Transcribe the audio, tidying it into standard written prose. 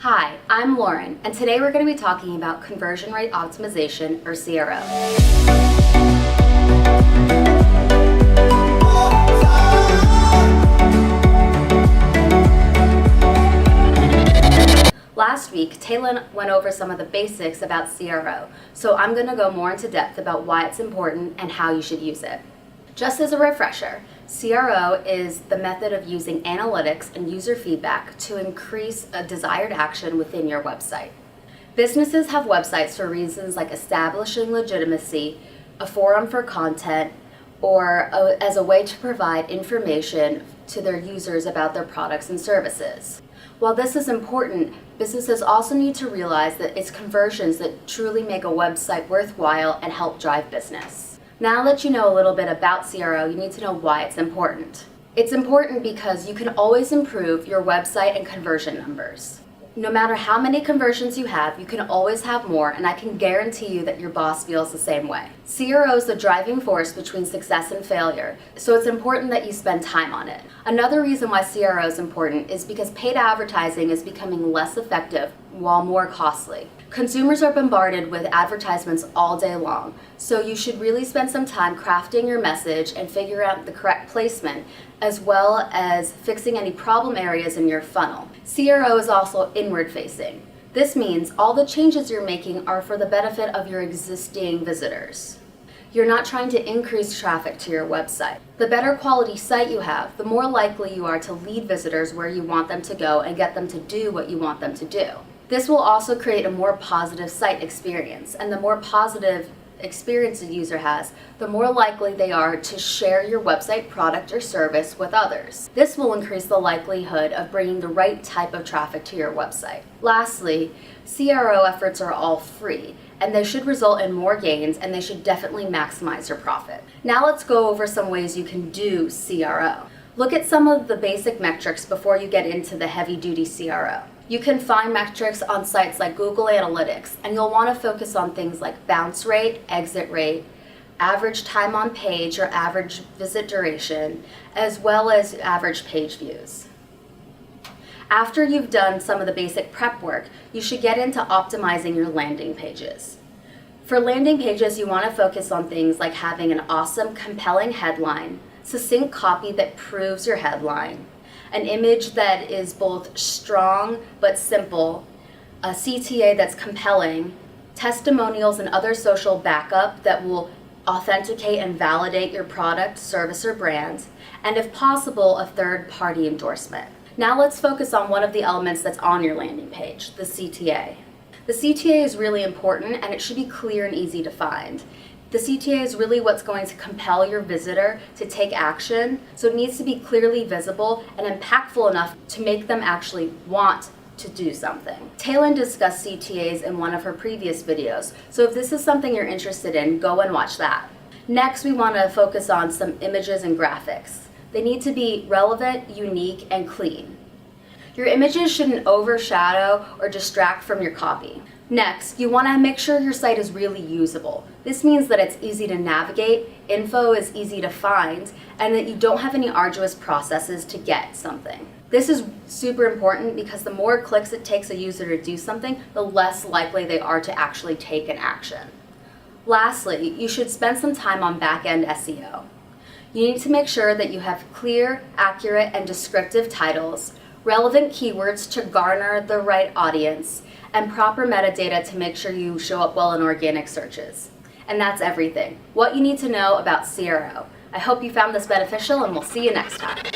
Hi, I'm Lauren, and today we're going to be talking about conversion rate optimization, or CRO. Last week, Taylor went over some of the basics about CRO, so I'm going to go more into depth about why it's important and how you should use it. Just as a refresher, CRO is the method of using analytics and user feedback to increase a desired action within your website. Businesses have websites for reasons like establishing legitimacy, a forum for content, or as a way to provide information to their users about their products and services. While this is important, businesses also need to realize that it's conversions that truly make a website worthwhile and help drive business. Now that you know a little bit about CRO, you need to know why it's important. It's important because you can always improve your website and conversion numbers. No matter how many conversions you have, you can always have more, and I can guarantee you that your boss feels the same way. CRO is the driving force between success and failure, so it's important that you spend time on it. Another reason why CRO is important is because paid advertising is becoming less effective while more costly. Consumers are bombarded with advertisements all day long, so you should really spend some time crafting your message and figure out the correct placement, as well as fixing any problem areas in your funnel. CRO is also inward facing. This means all the changes you're making are for the benefit of your existing visitors. You're not trying to increase traffic to your website. The better quality site you have, the more likely you are to lead visitors where you want them to go and get them to do what you want them to do. This will also create a more positive site experience, and the more positive experience a user has, the more likely they are to share your website product or service with others. This will increase the likelihood of bringing the right type of traffic to your website. Lastly, CRO efforts are all free, and they should result in more gains, and they should definitely maximize your profit. Now let's go over some ways you can do CRO. Look at some of the basic metrics before you get into the heavy-duty CRO. You can find metrics on sites like Google Analytics, and you'll want to focus on things like bounce rate, exit rate, average time on page or average visit duration, as well as average page views. After you've done some of the basic prep work, you should get into optimizing your landing pages. For landing pages, you want to focus on things like having an awesome, compelling headline, succinct copy that proves your headline, an image that is both strong but simple, a CTA that's compelling, testimonials and other social backup that will authenticate and validate your product, service, or brand, and if possible, a third-party endorsement. Now let's focus on one of the elements that's on your landing page, the CTA. The CTA is really important, and it should be clear and easy to find. The CTA is really what's going to compel your visitor to take action, so it needs to be clearly visible and impactful enough to make them actually want to do something. Taylor discussed CTAs in one of her previous videos, so if this is something you're interested in, go and watch that. Next, we want to focus on some images and graphics. They need to be relevant, unique, and clean. Your images shouldn't overshadow or distract from your copy. Next, you want to make sure your site is really usable. This means that it's easy to navigate, info is easy to find, and that you don't have any arduous processes to get something. This is super important because the more clicks it takes a user to do something, the less likely they are to actually take an action. Lastly, you should spend some time on back-end SEO. You need to make sure that you have clear, accurate, and descriptive titles, relevant keywords to garner the right audience, and proper metadata to make sure you show up well in organic searches. And that's everything. What you need to know about CRO. I hope you found this beneficial, and we'll see you next time.